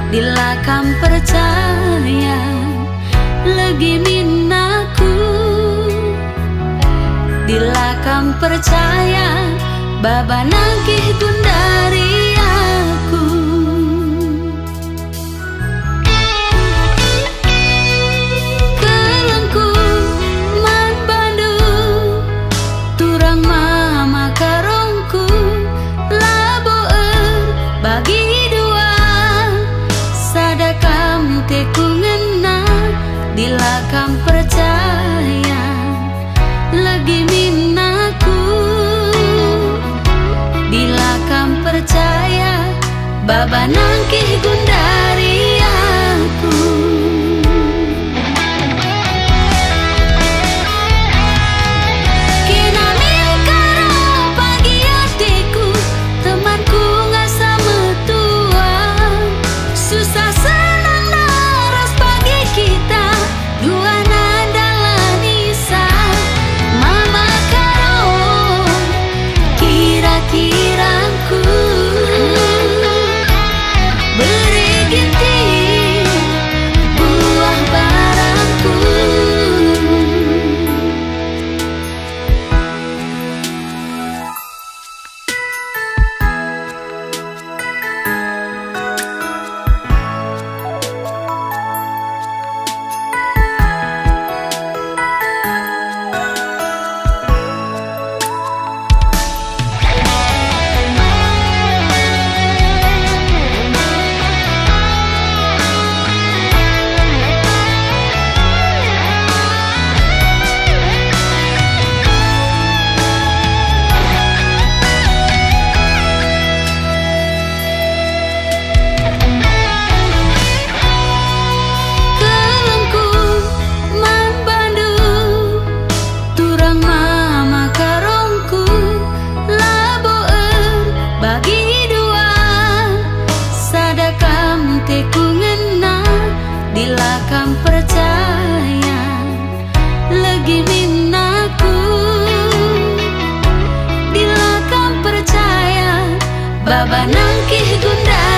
dilakam percaya lagi minaku, dilakam percaya baba nangkih gundari aku. Kelengku man bandu turang mama karongku laboer bagi dua sadakam teku ngena dilakam percaya lagi minaku, dilakam percaya baba nangkih gundari aku. Kena mingkaro pagi hatiku temanku ngasa metua, susah senang naras pagi kita dua nadalah nisa. Mama karo kira-kiraku beri ginti buah barangku. Dilakam percaya lagi minaku, dilakam percaya baba nangkih gundari.